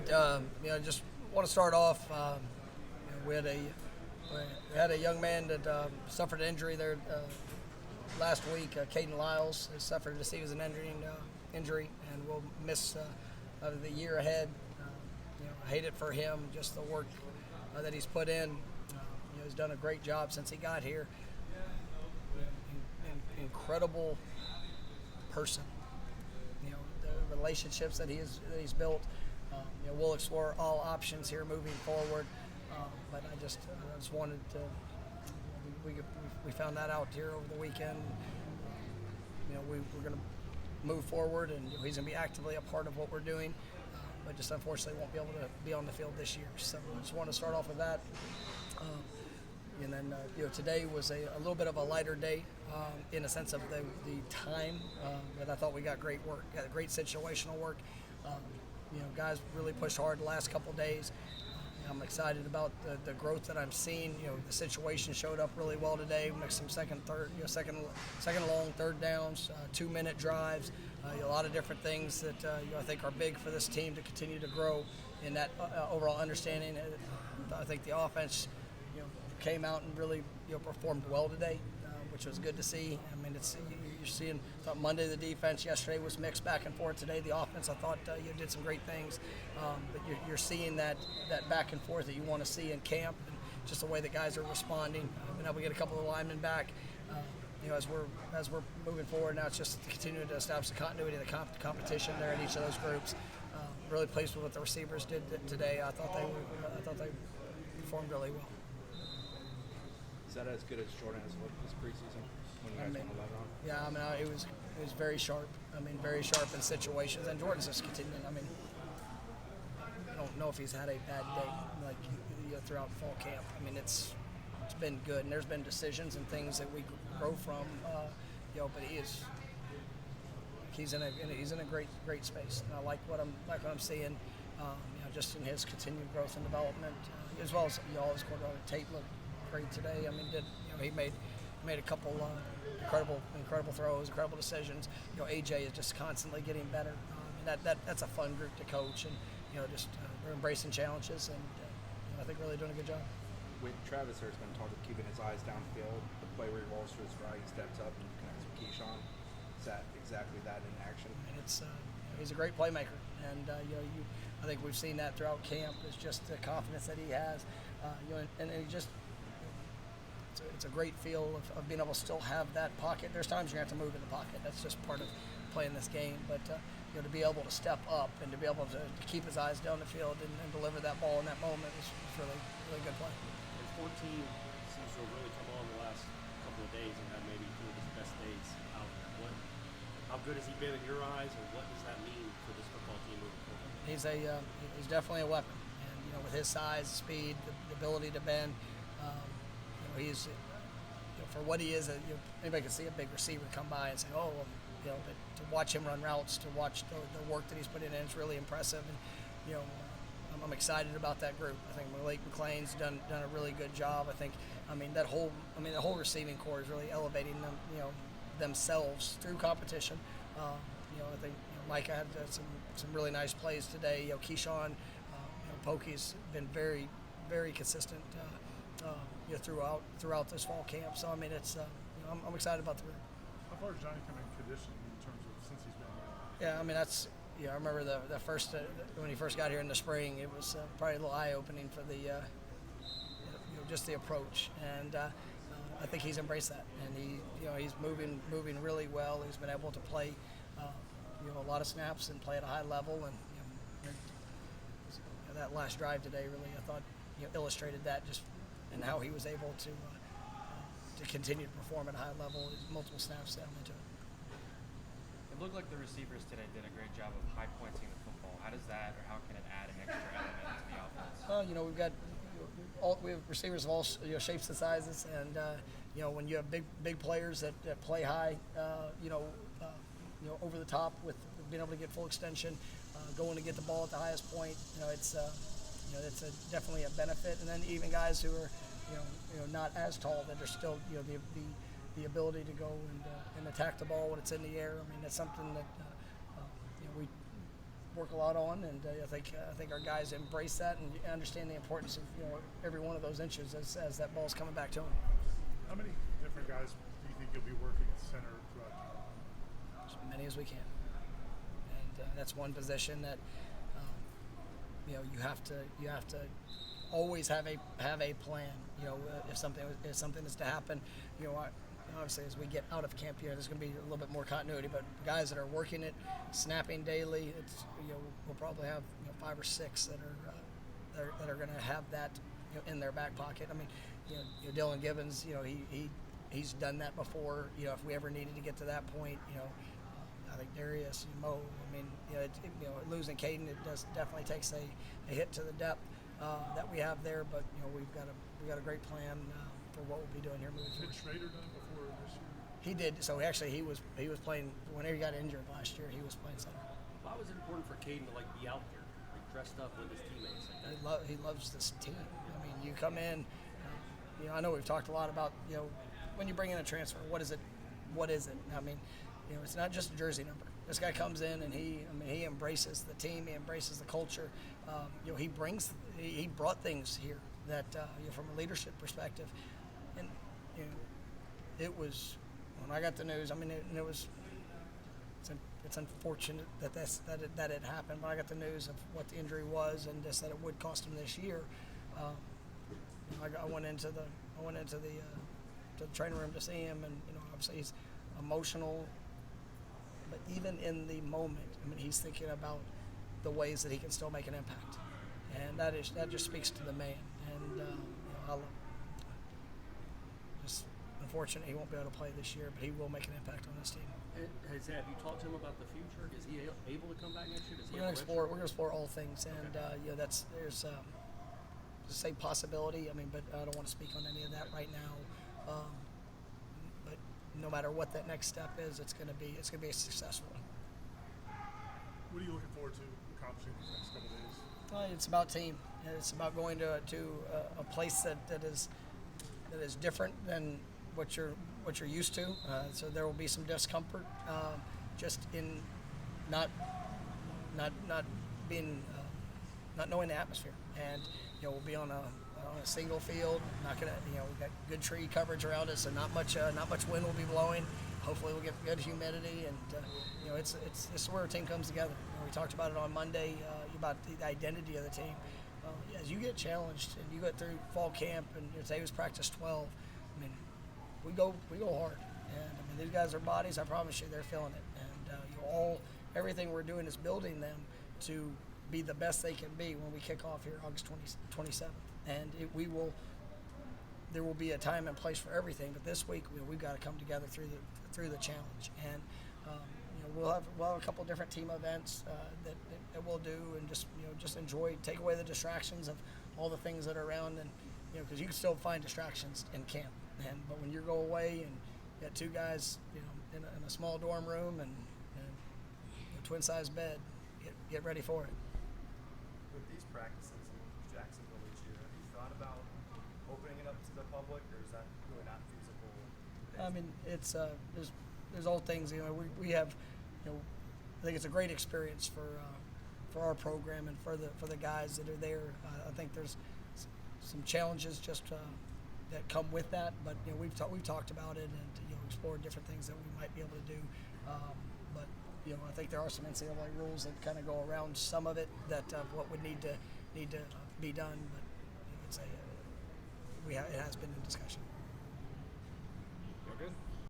right. Just want to start off. We had a young man that suffered an injury there last week. Kayden Lyles has suffered a season injury, and will miss the year ahead. I hate it for him, just the work that he's put in. He's done a great job since he got here. Incredible person. The relationships that he's built. We'll explore all options here moving forward. But I just wanted to. We found that out here over the weekend. We're going to move forward, and he's going to be actively a part of what we're doing. But just unfortunately won't be able to be on the field this year. So I just want to start off with that. And then today was a little bit of a lighter day in a sense of the time. But I thought we got great work, got great situational work. Guys really pushed hard the last couple of days. I'm excited about the growth that I'm seeing. The situation showed up really well today. We mixed some second long third downs, 2-minute drives, a lot of different things that I think are big for this team to continue to grow in that overall understanding. I think the offense, came out and really performed well today, which was good to see. I mean, you're seeing. I thought Monday the defense yesterday was mixed back and forth. Today the offense, I thought did some great things. But you're seeing that back and forth that you want to see in camp, and just the way the guys are responding. Now we get a couple of linemen back. As we're moving forward now, it's just continuing to establish the continuity of the competition there in each of those groups. Really pleased with what the receivers did today. I thought they performed really well. Is that as good as Jordan has looked this preseason when you guys won 11 on? Yeah, it was very sharp. Very sharp in situations, and Jordan's just continuing. I don't know if he's had a bad day throughout fall camp. It's been good, and there's been decisions and things that we grow from. But he's in a great space, and I like what I'm seeing. Just in his continued growth and development, as well as his quarterback Tate looked great today. He made a couple incredible throws, incredible decisions. AJ is just constantly getting better. That's a fun group to coach, and they're embracing challenges, and I think really doing a good job. With Travis, there's been talk of keeping his eyes downfield. The play where he rolls to his right, he steps up and connects with Keyshawn. Is that exactly that in action? And he's a great playmaker, and I think we've seen that throughout camp. It's just the confidence that he has, and he just. It's a great feel of being able to still have that pocket. There's times you're going to have to move in the pocket. That's just part of playing this game. But to be able to step up and to be able to keep his eyes down the field and deliver that ball in that moment is really good play. His 14 seems to have really come on the last couple of days and had maybe two of his best days out. How good has he been in your eyes, and what does that mean for this football team moving forward? He's definitely a weapon, and with his size, speed, the ability to bend. He's, for what he is, anybody can see a big receiver come by and say, but to watch him run routes, to watch the work that he's put in, it's really impressive. And, I'm excited about that group. I think Malik McLean's done a really good job. I think, the whole receiving corps is really elevating them, themselves through competition. I think Micah had some really nice plays today. Keyshawn, Pokey's been very, very consistent. Throughout this fall camp, so it's I'm excited about the group. How far has Johnny come in conditioning in terms of since he's been here? That's I remember the first when he first got here in the spring, it was probably a little eye-opening for the just the approach, and I think he's embraced that, and he's moving really well. He's been able to play a lot of snaps and play at a high level, and that last drive today really I thought illustrated that just. And how he was able to continue to perform at a high level, multiple snaps down into it. It looked like the receivers today did a great job of high pointing the football. How does that, or how can it add an extra element to the offense? We have receivers of all shapes and sizes, and when you have big players that play high, over the top with being able to get full extension, going to get the ball at the highest point, it's definitely a benefit. And then even guys who are, not as tall that are still, the ability to go and attack the ball when it's in the air. That's something that work a lot on, and I think our guys embrace that and understand the importance of every one of those inches as that ball's coming back to them. How many different guys do you think you'll be working at center throughout? As many as we can, and that's one position that you have to always have a plan. If something is to happen, obviously as we get out of camp, there's going to be a little bit more continuity. But guys that are working it, snapping daily, it's we'll probably have 5 or 6 that are going to have that in their back pocket. I mean, Dylan Gibbons, he's done that before. If we ever needed to get to that point, I think Darius, Mo. I mean, losing Kayden, it definitely takes a hit to the depth that we have there. But we've got a great plan for what we'll be doing here moving forward. Did Schrader done before this year? He did. So actually, he was playing whenever he got injured last year. He was playing center. Why was it important for Kayden to be out there, dressed up with his teammates? He loves this team. I mean, you come in. I know we've talked a lot about when you bring in a transfer, what is it? I mean, it's not just a jersey number. This guy comes in and he embraces the team. He embraces the culture. He brought things here that from a leadership perspective, and it was when I got the news. I mean, it's unfortunate that it happened. But I got the news of what the injury was and just that it would cost him this year. I went into the training room to see him, and obviously he's emotional, but even in the moment, I mean, he's thinking about the ways that he can still make an impact, and that just speaks to the man. And just unfortunate he won't be able to play this year, but he will make an impact on this team. Have you talked to him about the future? Is he able to come back next year? We're going to explore all things, and there's say possibility. I mean, but I don't want to speak on any of that right now. But no matter what that next step is, it's going to be a successful one. What are you looking forward to accomplishing these next couple of days? It's about team. It's about going to a place that is different than what you're used to. So there will be some discomfort just in not being not knowing the atmosphere. And we'll be on a single field. Not gonna we've got good tree coverage around us, so not much wind will be blowing. Hopefully we'll get good humidity, and it's where a team comes together. We talked about it on Monday about the identity of the team. As you get challenged and you get through fall camp, and today was practice 12. I mean, we go hard, and I mean these guys are bodies. I promise you, they're feeling it, and everything we're doing is building them to be the best they can be when we kick off here August 27th. And there will be a time and place for everything. But this week we've got to come together through the challenge. And we'll have a couple of different team events that we'll do, and just enjoy, take away the distractions of all the things that are around, and because you can still find distractions in camp. But when you go away and you got 2 guys in a small dorm room and a twin-size bed, get ready for it. With these practices in Jacksonville each year, have you thought about opening it up to the public, or is that really not feasible? I mean, it's there's all things. We have, I think it's a great experience for our program and for the guys that are there. I think there's some challenges just that come with that, but we've talked about it and explored different things that we might be able to do. But I think there are some NCAA rules that kind of go around some of it that what would need to be done. But it has been in discussion.